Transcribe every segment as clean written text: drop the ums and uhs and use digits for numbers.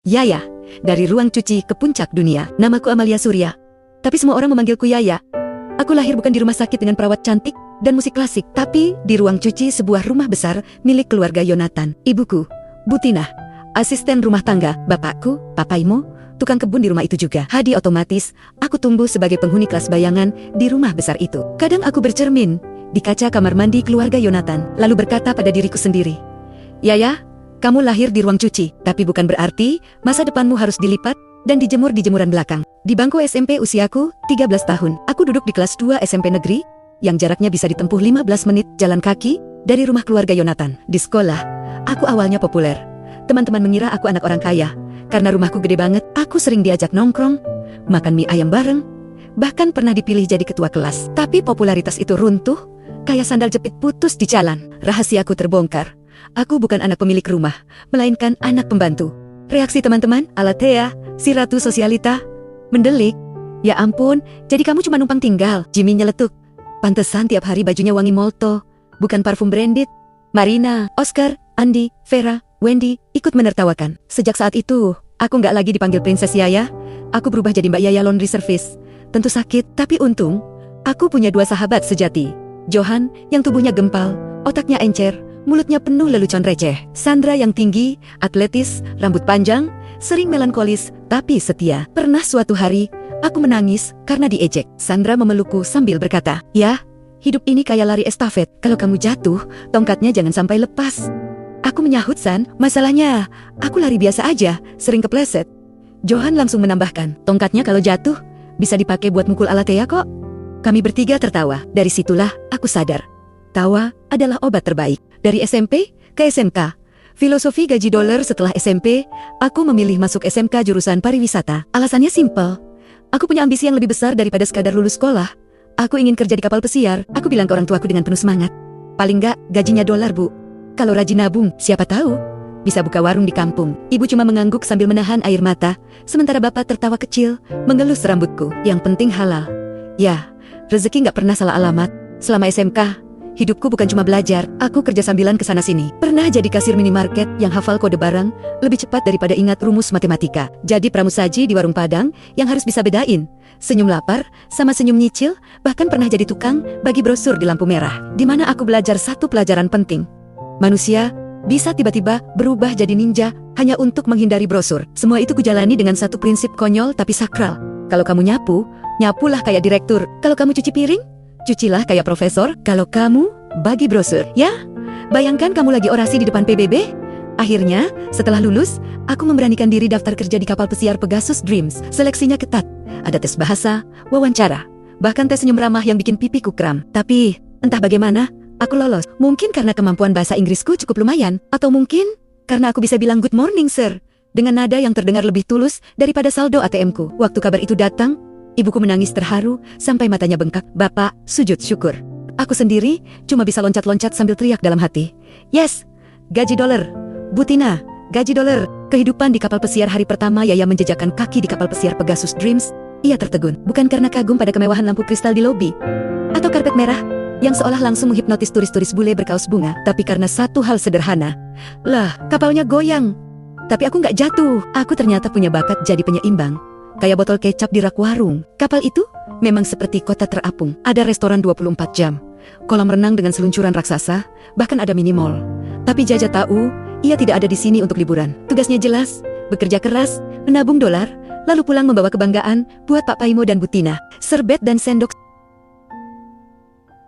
Yaya, dari ruang cuci ke puncak dunia. Namaku Amalia Surya. Tapi semua orang memanggilku Yaya. Aku lahir bukan di rumah sakit dengan perawat cantik dan musik klasik, tapi di ruang cuci sebuah rumah besar milik keluarga Yonatan. Ibuku, Butina, asisten rumah tangga, bapakku, Papaimo, tukang kebun di rumah itu juga. Hadi otomatis, aku tumbuh sebagai penghuni kelas bayangan di rumah besar itu. Kadang aku bercermin di kaca kamar mandi keluarga Yonatan, lalu berkata pada diriku sendiri, Yaya, kamu lahir di ruang cuci, tapi bukan berarti masa depanmu harus dilipat dan dijemur di jemuran belakang. Di bangku SMP usiaku 13 tahun, aku duduk di kelas 2 SMP negeri, yang jaraknya bisa ditempuh 15 menit jalan kaki dari rumah keluarga Yonatan. Di sekolah, aku awalnya populer. Teman-teman mengira aku anak orang kaya. Karena rumahku gede banget, aku sering diajak nongkrong, makan mie ayam bareng, bahkan pernah dipilih jadi ketua kelas. Tapi popularitas itu runtuh, kayak sandal jepit putus di jalan. Rahasiaku terbongkar. Aku bukan anak pemilik rumah, melainkan anak pembantu. Reaksi teman-teman, Alatea, si ratu sosialita, mendelik. Ya ampun, jadi kamu cuma numpang tinggal? Jimmy nyeletuk. Pantesan tiap hari bajunya wangi Molto, bukan parfum branded. Marina, Oscar, Andi, Vera, Wendy ikut menertawakan. Sejak saat itu, aku nggak lagi dipanggil Princess Yaya. Aku berubah jadi Mbak Yaya Laundry Service. Tentu sakit, tapi untung, aku punya dua sahabat sejati. Johan, yang tubuhnya gempal, otaknya encer, mulutnya penuh lelucon receh. Sandra yang tinggi, atletis, rambut panjang, sering melankolis, tapi setia. Pernah suatu hari, aku menangis karena diejek. Sandra memelukku sambil berkata, ya, hidup ini kayak lari estafet. Kalau kamu jatuh, tongkatnya jangan sampai lepas. Aku menyahut, San, masalahnya, aku lari biasa aja, sering kepleset. Johan langsung menambahkan, tongkatnya kalau jatuh, bisa dipakai buat mukul Alatea kok. Kami bertiga tertawa. Dari situlah, aku sadar. Tawa adalah obat terbaik. Dari SMP ke SMK, filosofi gaji dolar. Setelah SMP, aku memilih masuk SMK jurusan pariwisata. Alasannya simpel. Aku punya ambisi yang lebih besar daripada sekadar lulus sekolah. Aku ingin kerja di kapal pesiar. Aku bilang ke orang tuaku dengan penuh semangat. Paling nggak, gajinya dolar, Bu. Kalau rajin nabung, siapa tahu bisa buka warung di kampung. Ibu cuma mengangguk sambil menahan air mata, sementara bapak tertawa kecil, mengelus rambutku. Yang penting halal. Ya, rezeki nggak pernah salah alamat. Selama SMK, hidupku bukan cuma belajar, aku kerja sambilan kesana sini. Pernah jadi kasir minimarket yang hafal kode barang lebih cepat daripada ingat rumus matematika. Jadi pramusaji di warung Padang yang harus bisa bedain senyum lapar sama senyum nyicil. Bahkan pernah jadi tukang bagi brosur di lampu merah, di mana aku belajar satu pelajaran penting. Manusia bisa tiba-tiba berubah jadi ninja hanya untuk menghindari brosur. Semua itu kujalani dengan satu prinsip konyol tapi sakral. Kalau kamu nyapu, nyapulah kayak direktur. Kalau kamu cuci piring, cucilah kayak profesor. Kalau kamu bagi brosur, ya, bayangkan kamu lagi orasi di depan PBB. Akhirnya, setelah lulus, aku memberanikan diri daftar kerja di kapal pesiar Pegasus Dreams. Seleksinya ketat. Ada tes bahasa, wawancara, bahkan tes senyum ramah yang bikin pipiku kram. Tapi, entah bagaimana, aku lolos. Mungkin karena kemampuan bahasa Inggrisku cukup lumayan, atau mungkin karena aku bisa bilang good morning, sir, dengan nada yang terdengar lebih tulus daripada saldo ATM-ku. Waktu kabar itu datang, ibuku menangis terharu sampai matanya bengkak. Bapak sujud syukur. Aku sendiri cuma bisa loncat-loncat sambil teriak dalam hati. Yes, gaji dolar. Butina, gaji dolar. Kehidupan di kapal pesiar hari pertama Yaya menjejakkan kaki di kapal pesiar Pegasus Dreams. Ia tertegun, bukan karena kagum pada kemewahan lampu kristal di lobi atau karpet merah yang seolah langsung menghipnotis turis-turis bule berkaos bunga, tapi karena satu hal sederhana. Lah, kapalnya goyang. Tapi aku nggak jatuh. Aku ternyata punya bakat jadi penyeimbang. Kayak botol kecap di rak warung. Kapal itu memang seperti kota terapung. Ada restoran 24 jam, kolam renang dengan seluncuran raksasa, bahkan ada mini mall. Tapi Jaja tahu, ia tidak ada di sini untuk liburan. Tugasnya jelas, bekerja keras, menabung dolar, lalu pulang membawa kebanggaan buat Pak Paimo dan Butina. Serbet dan sendok.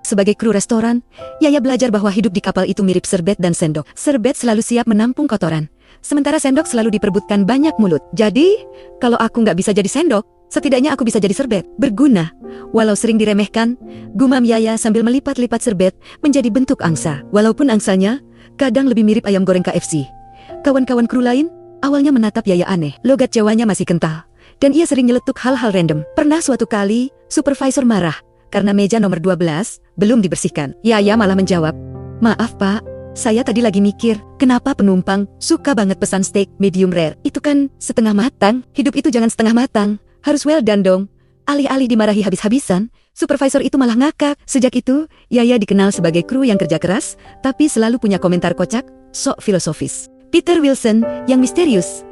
Sebagai kru restoran, Yaya belajar bahwa hidup di kapal itu mirip serbet dan sendok. Serbet selalu siap menampung kotoran, sementara sendok selalu diperbutkan banyak mulut. Jadi, kalau aku nggak bisa jadi sendok, setidaknya aku bisa jadi serbet. Berguna. Walau sering diremehkan, gumam Yaya sambil melipat-lipat serbet menjadi bentuk angsa. Walaupun angsanya kadang lebih mirip ayam goreng KFC. Kawan-kawan kru lain awalnya menatap Yaya aneh. Logat Jawanya masih kental, dan ia sering nyeletuk hal-hal random. Pernah suatu kali, supervisor marah karena meja nomor 12 belum dibersihkan. Yaya malah menjawab, maaf Pak, saya tadi lagi mikir, kenapa penumpang suka banget pesan steak medium rare? Itu kan setengah matang. Hidup itu jangan setengah matang, harus well done dong. Alih-alih dimarahi habis-habisan, supervisor itu malah ngakak. Sejak itu, Yaya dikenal sebagai kru yang kerja keras, tapi selalu punya komentar kocak, sok filosofis. Peter Wilson, yang misterius,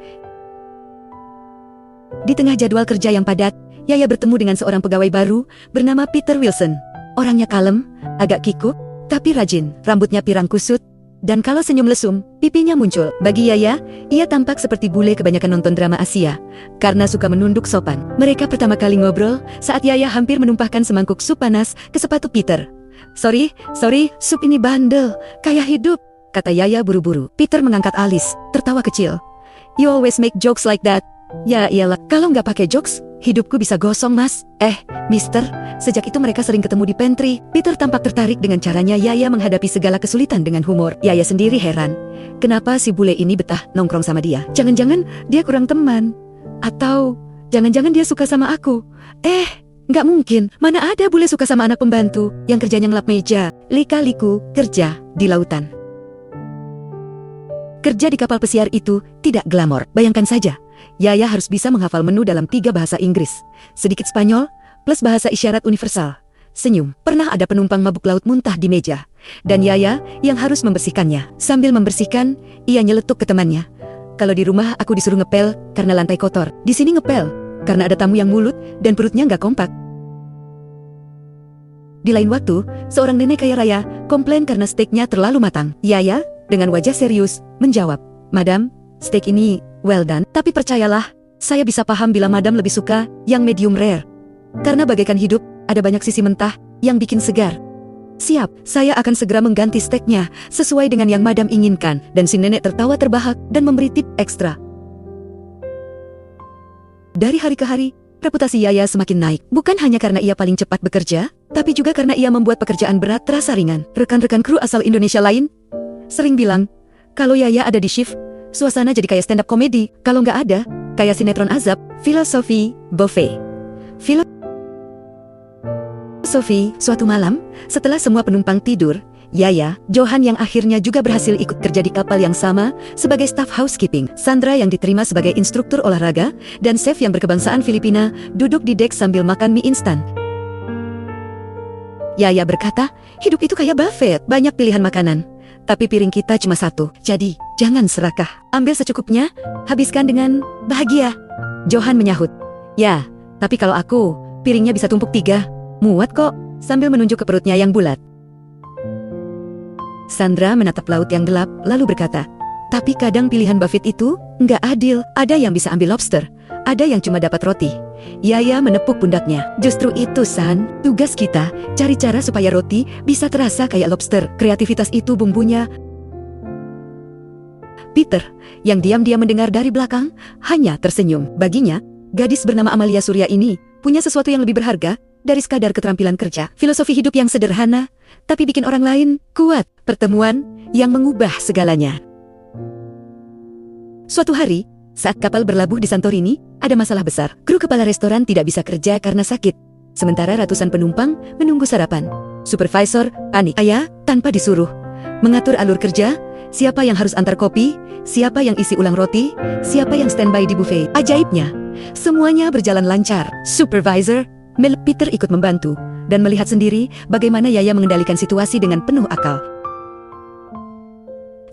Di tengah jadwal kerja yang padat, Yaya bertemu dengan seorang pegawai baru bernama Peter Wilson. Orangnya kalem, agak kikuk, tapi rajin. Rambutnya pirang kusut, dan kalau senyum lesum, pipinya muncul. Bagi Yaya, ia tampak seperti bule kebanyakan nonton drama Asia, karena suka menunduk sopan. Mereka pertama kali ngobrol saat Yaya hampir menumpahkan semangkuk sup panas ke sepatu Peter. Sorry, sup ini bandel, kayak hidup, kata Yaya buru-buru. Peter mengangkat alis, tertawa kecil. You always make jokes like that. Ya iyalah, kalau nggak pakai jokes, hidupku bisa gosong, Mas. Mister, sejak itu mereka sering ketemu di pantry. Peter tampak tertarik dengan caranya Yaya menghadapi segala kesulitan dengan humor. Yaya sendiri heran, kenapa si bule ini betah nongkrong sama dia. Jangan-jangan dia kurang teman. Atau jangan-jangan dia suka sama aku. Nggak mungkin, mana ada bule suka sama anak pembantu yang kerjanya ngelap meja. Lika-liku kerja di lautan. Kerja di kapal pesiar itu tidak glamor. Bayangkan saja, Yaya harus bisa menghafal menu dalam 3 bahasa Inggris, sedikit Spanyol, plus bahasa isyarat universal. Senyum, pernah ada penumpang mabuk laut muntah di meja, dan Yaya yang harus membersihkannya. Sambil membersihkan, ia nyeletuk ke temannya. Kalau di rumah aku disuruh ngepel karena lantai kotor, di sini ngepel karena ada tamu yang mulut dan perutnya nggak kompak. Di lain waktu, seorang nenek kaya raya komplain karena steaknya terlalu matang. Yaya, dengan wajah serius, menjawab, Madam, steak ini well done, tapi percayalah, saya bisa paham bila Madam lebih suka yang medium rare. Karena bagaikan hidup, ada banyak sisi mentah yang bikin segar. Siap, saya akan segera mengganti steaknya sesuai dengan yang Madam inginkan. Dan si nenek tertawa terbahak dan memberi tip ekstra. Dari hari ke hari, reputasi Yaya semakin naik. Bukan hanya karena ia paling cepat bekerja, tapi juga karena ia membuat pekerjaan berat terasa ringan. Rekan-rekan kru asal Indonesia lain sering bilang, kalau Yaya ada di shift, suasana jadi kayak stand up komedi. Kalau nggak ada, kayak sinetron azab. Filosofi Buffet. Filosofi, suatu malam, setelah semua penumpang tidur, Yaya, Johan yang akhirnya juga berhasil ikut kerja di kapal yang sama sebagai staff housekeeping, Sandra yang diterima sebagai instruktur olahraga, dan chef yang berkebangsaan Filipina duduk di dek sambil makan mie instan. Yaya berkata, hidup itu kayak buffet, banyak pilihan makanan. Tapi piring kita cuma satu, jadi jangan serakah. Ambil secukupnya, habiskan dengan bahagia. Johan menyahut, ya, tapi kalau aku, piringnya bisa tumpuk 3. Muat kok, sambil menunjuk ke perutnya yang bulat. Sandra menatap laut yang gelap, lalu berkata, tapi kadang pilihan Buffett itu nggak adil. Ada yang bisa ambil lobster, ada yang cuma dapat roti. Yaya menepuk pundaknya. Justru itu, San, tugas kita, cari cara supaya roti bisa terasa kayak lobster. Kreativitas itu bumbunya. Peter, yang diam-diam mendengar dari belakang, hanya tersenyum. Baginya, gadis bernama Amalia Surya ini punya sesuatu yang lebih berharga dari sekadar keterampilan kerja. Filosofi hidup yang sederhana, tapi bikin orang lain kuat. Pertemuan yang mengubah segalanya. Suatu hari, saat kapal berlabuh di Santorini, ada masalah besar. Kru kepala restoran tidak bisa kerja karena sakit. Sementara ratusan penumpang menunggu sarapan. Supervisor panik. Ayah, tanpa disuruh, mengatur alur kerja, siapa yang harus antar kopi, siapa yang isi ulang roti, siapa yang standby di buffet. Ajaibnya, semuanya berjalan lancar. Supervisor, Peter ikut membantu, dan melihat sendiri bagaimana Yaya mengendalikan situasi dengan penuh akal.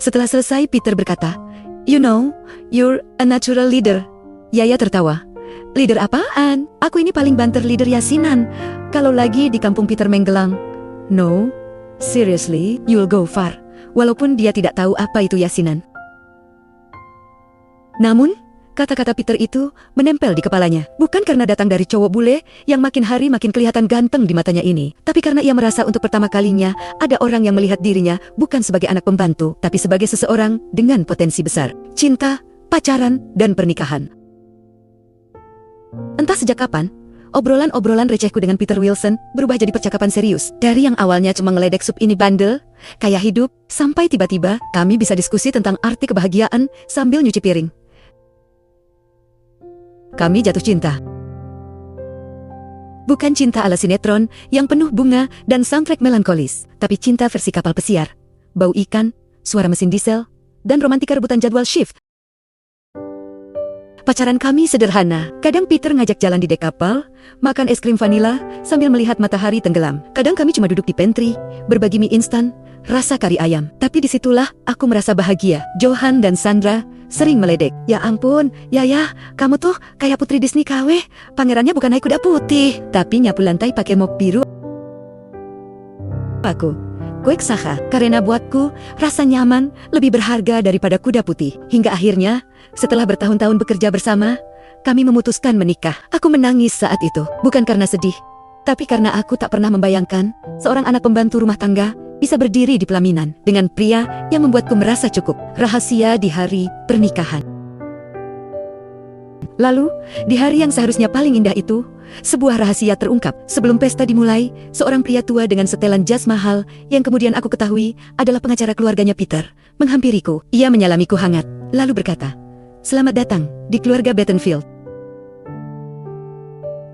Setelah selesai, Peter berkata, You know, you're a natural leader. Yaya tertawa. Leader apaan? Aku ini paling banter leader yasinan. Kalau lagi di kampung Peter Menggelang. No, seriously, you'll go far. Walaupun dia tidak tahu apa itu yasinan. Namun, kata-kata Peter itu menempel di kepalanya. Bukan karena datang dari cowok bule yang makin hari makin kelihatan ganteng di matanya ini. Tapi karena ia merasa untuk pertama kalinya ada orang yang melihat dirinya bukan sebagai anak pembantu, tapi sebagai seseorang dengan potensi besar. Cinta, pacaran, dan pernikahan. Entah sejak kapan, obrolan-obrolan recehku dengan Peter Wilson berubah jadi percakapan serius. Dari yang awalnya cuma ngeledek sup ini bandel, kayak hidup, sampai tiba-tiba kami bisa diskusi tentang arti kebahagiaan sambil nyuci piring. Kami jatuh cinta. Bukan cinta ala sinetron yang penuh bunga dan soundtrack melankolis, tapi cinta versi kapal pesiar. Bau ikan, suara mesin diesel, dan romantika rebutan jadwal shift. Pacaran kami sederhana. Kadang Peter ngajak jalan di dek kapal, makan es krim vanila sambil melihat matahari tenggelam. Kadang kami cuma duduk di pantry, berbagi mie instan, rasa kari ayam. Tapi disitulah aku merasa bahagia. Johan dan Sandra sering meledek. Ya ampun, Yaya, kamu tuh kayak putri Disney KW. Pangerannya bukan naik kuda putih, tapi nyapu lantai pakai mop biru. Aku kuek saha, karena buatku rasa nyaman lebih berharga daripada kuda putih. Hingga akhirnya, setelah bertahun-tahun bekerja bersama, kami memutuskan menikah. Aku menangis saat itu, bukan karena sedih, tapi karena aku tak pernah membayangkan seorang anak pembantu rumah tangga bisa berdiri di pelaminan dengan pria yang membuatku merasa cukup. Rahasia di hari pernikahan. Lalu, di hari yang seharusnya paling indah itu, sebuah rahasia terungkap. Sebelum pesta dimulai, seorang pria tua dengan setelan jas mahal yang kemudian aku ketahui adalah pengacara keluarganya Peter menghampiriku. Ia menyalamiku hangat, lalu berkata, "Selamat datang di keluarga Battenfield."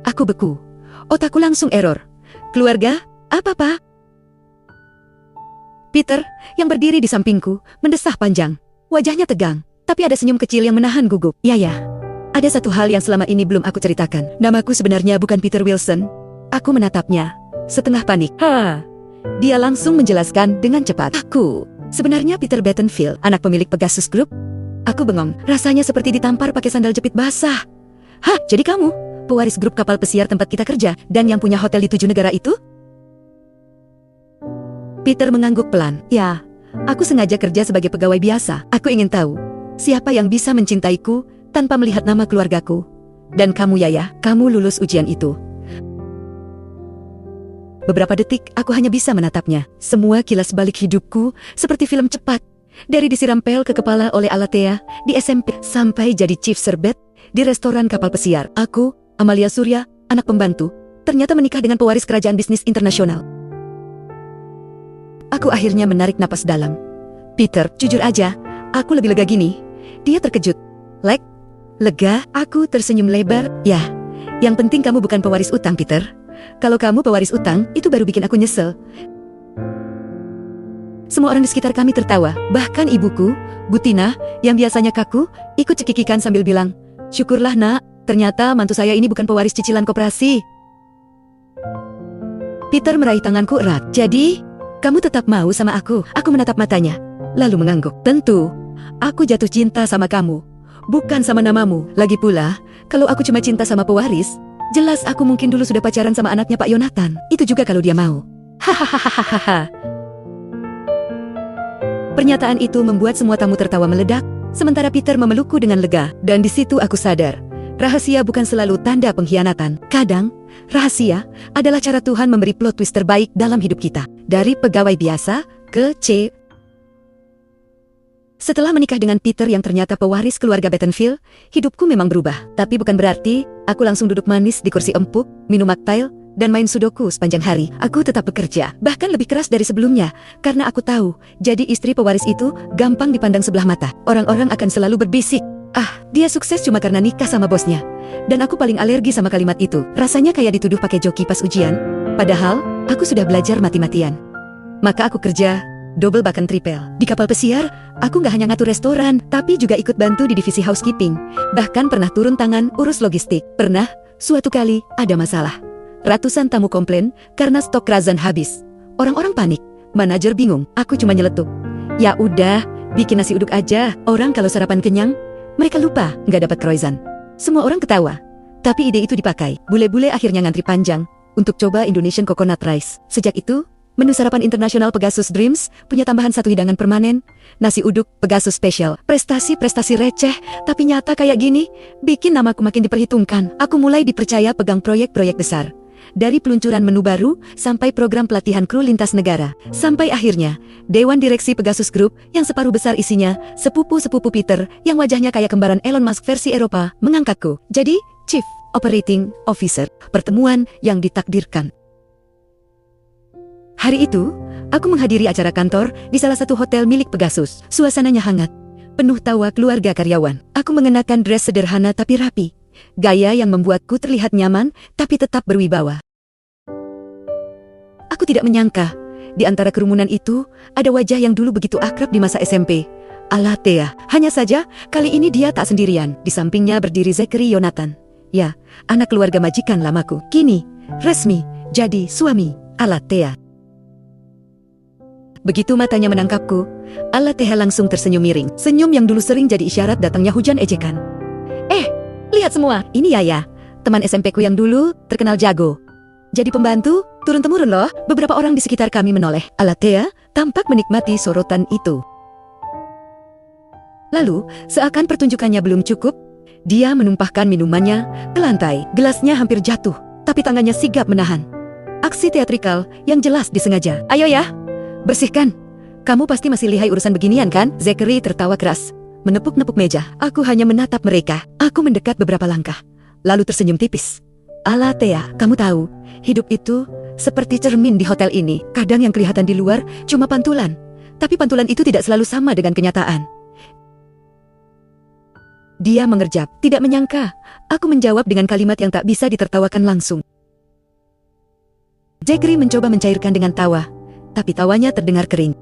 Aku beku. Otakku langsung error. Keluarga? Apa, Pak? Peter, yang berdiri di sampingku, mendesah panjang. Wajahnya tegang, tapi ada senyum kecil yang menahan gugup. Ya, ada satu hal yang selama ini belum aku ceritakan. Namaku sebenarnya bukan Peter Wilson. Aku menatapnya, setengah panik. Dia langsung menjelaskan dengan cepat. Aku sebenarnya Peter Battenfield, anak pemilik Pegasus Group. Aku bengong, rasanya seperti ditampar pakai sandal jepit basah. Hah, jadi kamu pewaris grup kapal pesiar tempat kita kerja dan yang punya hotel di 7 negara itu? Peter mengangguk pelan. Ya, aku sengaja kerja sebagai pegawai biasa. Aku ingin tahu siapa yang bisa mencintaiku tanpa melihat nama keluargaku. Dan kamu, Yaya, kamu lulus ujian itu. Beberapa detik aku hanya bisa menatapnya. Semua kilas balik hidupku seperti film cepat. Dari disiram pel ke kepala oleh Alatea di SMP sampai jadi chief serbet di restoran kapal pesiar. Aku, Amalia Surya, anak pembantu, ternyata menikah dengan pewaris kerajaan bisnis internasional. Aku akhirnya menarik napas dalam. Peter, jujur aja, aku lebih lega gini. Dia terkejut. Lega? Aku tersenyum lebar. Ya, yang penting kamu bukan pewaris utang, Peter. Kalau kamu pewaris utang, itu baru bikin aku nyesel. Semua orang di sekitar kami tertawa. Bahkan ibuku, Bu Tina, yang biasanya kaku, ikut cekikikan sambil bilang, "Syukurlah, Nak, ternyata mantu saya ini bukan pewaris cicilan koperasi." Peter meraih tanganku erat. Jadi, kamu tetap mau sama aku? Aku menatap matanya, lalu mengangguk. Tentu, aku jatuh cinta sama kamu, bukan sama namamu. Lagi pula, kalau aku cuma cinta sama pewaris, jelas aku mungkin dulu sudah pacaran sama anaknya Pak Yonatan. Itu juga kalau dia mau. Hahaha. Pernyataan itu membuat semua tamu tertawa meledak, sementara Peter memelukku dengan lega. Dan di situ aku sadar, rahasia bukan selalu tanda pengkhianatan. Kadang, rahasia adalah cara Tuhan memberi plot twist terbaik dalam hidup kita. Dari pegawai biasa ke Setelah menikah dengan Peter yang ternyata pewaris keluarga Battenfield, hidupku memang berubah. Tapi bukan berarti aku langsung duduk manis di kursi empuk, minum mocktail, dan main sudoku sepanjang hari. Aku tetap bekerja, bahkan lebih keras dari sebelumnya, karena aku tahu, jadi istri pewaris itu gampang dipandang sebelah mata. Orang-orang akan selalu berbisik, dia sukses cuma karena nikah sama bosnya. Dan aku paling alergi sama kalimat itu. Rasanya kayak dituduh pakai joki pas ujian. Padahal, aku sudah belajar mati-matian. Maka aku kerja double bahkan triple. Di kapal pesiar, aku nggak hanya ngatur restoran, tapi juga ikut bantu di divisi housekeeping. Bahkan pernah turun tangan urus logistik. Pernah, suatu kali, ada masalah. Ratusan tamu komplain karena stok razan habis. Orang-orang panik, manajer bingung, aku cuma nyeletuk. Ya udah, bikin nasi uduk aja. Orang kalau sarapan kenyang, mereka lupa nggak dapat croissant. Semua orang ketawa, tapi ide itu dipakai. Bule-bule akhirnya ngantri panjang untuk coba Indonesian Coconut Rice. Sejak itu, menu sarapan internasional Pegasus Dreams punya tambahan satu hidangan permanen, nasi uduk Pegasus Special. Prestasi-prestasi receh, tapi nyata kayak gini, bikin namaku makin diperhitungkan. Aku mulai dipercaya pegang proyek-proyek besar. Dari peluncuran menu baru, sampai program pelatihan kru lintas negara. Sampai akhirnya, Dewan Direksi Pegasus Group, yang separuh besar isinya, sepupu-sepupu Peter, yang wajahnya kayak kembaran Elon Musk versi Eropa, mengangkatku. Jadi, Chief Operating Officer, pertemuan yang ditakdirkan. Hari itu, aku menghadiri acara kantor di salah satu hotel milik Pegasus. Suasananya hangat, penuh tawa keluarga karyawan. Aku mengenakan dress sederhana tapi rapi. Gaya yang membuatku terlihat nyaman, tapi tetap berwibawa. Aku tidak menyangka, di antara kerumunan itu, ada wajah yang dulu begitu akrab di masa SMP. Alatea. Hanya saja, kali ini dia tak sendirian. Di sampingnya berdiri Zachary Yonatan. Ya, anak keluarga majikan lamaku. Kini, resmi, jadi suami Alatea. Begitu matanya menangkapku, Alatea langsung tersenyum miring. Senyum yang dulu sering jadi isyarat datangnya hujan ejekan. Lihat semua, ini Yaya, teman SMP ku yang dulu terkenal jago. Jadi pembantu, turun-temurun loh. Beberapa orang di sekitar kami menoleh. Alatea tampak menikmati sorotan itu. Lalu, seakan pertunjukannya belum cukup, dia menumpahkan minumannya ke lantai. Gelasnya hampir jatuh, tapi tangannya sigap menahan. Aksi teatrikal yang jelas disengaja. Ayo ya, bersihkan. Kamu pasti masih lihai urusan beginian kan? Zachary tertawa keras, menepuk-nepuk meja. Aku hanya menatap mereka. Aku mendekat beberapa langkah, lalu tersenyum tipis. Alatea, kamu tahu, hidup itu seperti cermin di hotel ini. Kadang yang kelihatan di luar cuma pantulan, tapi pantulan itu tidak selalu sama dengan kenyataan. Dia mengerjap, tidak menyangka. Aku menjawab dengan kalimat yang tak bisa ditertawakan langsung. Zachary mencoba mencairkan dengan tawa, tapi tawanya terdengar kering.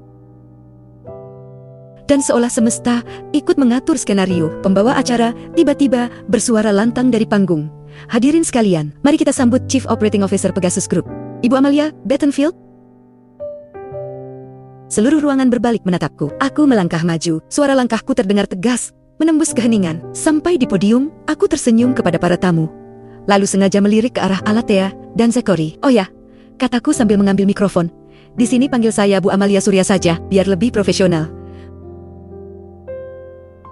Dan seolah semesta ikut mengatur skenario, pembawa acara tiba-tiba bersuara lantang dari panggung. Hadirin sekalian, mari kita sambut Chief Operating Officer Pegasus Group, Ibu Amalia Battenfield. Seluruh ruangan berbalik menatapku. Aku melangkah maju, suara langkahku terdengar tegas, menembus keheningan. Sampai di podium, aku tersenyum kepada para tamu, lalu sengaja melirik ke arah Alatea dan Zachary. Oh ya, kataku sambil mengambil mikrofon. Di sini panggil saya Bu Amalia Surya saja, biar lebih profesional.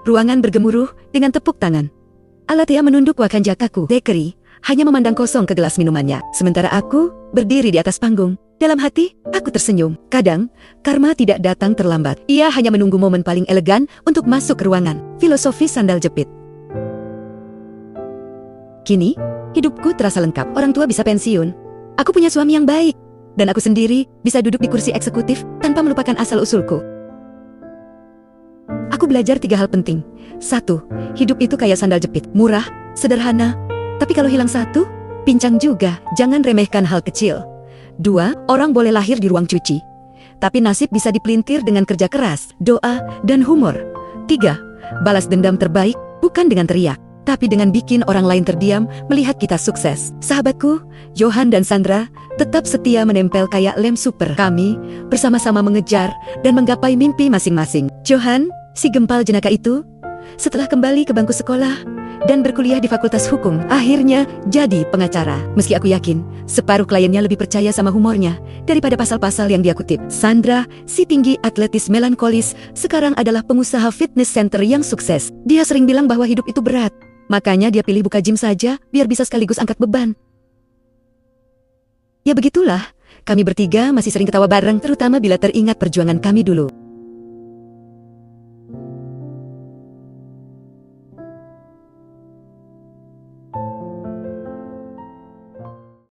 Ruangan bergemuruh dengan tepuk tangan. Alatea menunduk wajah kaku. Zachary hanya memandang kosong ke gelas minumannya, sementara aku berdiri di atas panggung. Dalam hati, aku tersenyum. Kadang, karma tidak datang terlambat. Ia hanya menunggu momen paling elegan untuk masuk ke ruangan. Filosofi sandal jepit. Kini, hidupku terasa lengkap. Orang tua bisa pensiun. Aku punya suami yang baik. Dan aku sendiri bisa duduk di kursi eksekutif tanpa melupakan asal-usulku. Aku belajar 3 hal penting. 1. Hidup itu kayak sandal jepit. Murah, sederhana. Tapi kalau hilang satu, pincang juga. Jangan remehkan hal kecil. 2. Orang boleh lahir di ruang cuci, tapi nasib bisa dipelintir dengan kerja keras, doa, dan humor. 3. Balas dendam terbaik bukan dengan teriak, tapi dengan bikin orang lain terdiam melihat kita sukses. Sahabatku, Johan dan Sandra tetap setia menempel kayak lem super. Kami bersama-sama mengejar dan menggapai mimpi masing-masing. Johan, si gempal jenaka itu, setelah kembali ke bangku sekolah dan berkuliah di Fakultas Hukum, akhirnya jadi pengacara. Meski aku yakin separuh kliennya lebih percaya sama humornya daripada pasal-pasal yang dia kutip. Sandra, si tinggi atletis melankolis, sekarang adalah pengusaha fitness center yang sukses. Dia sering bilang bahwa hidup itu berat, makanya dia pilih buka gym saja biar bisa sekaligus angkat beban. Ya begitulah, kami bertiga masih sering ketawa bareng, terutama bila teringat perjuangan kami dulu.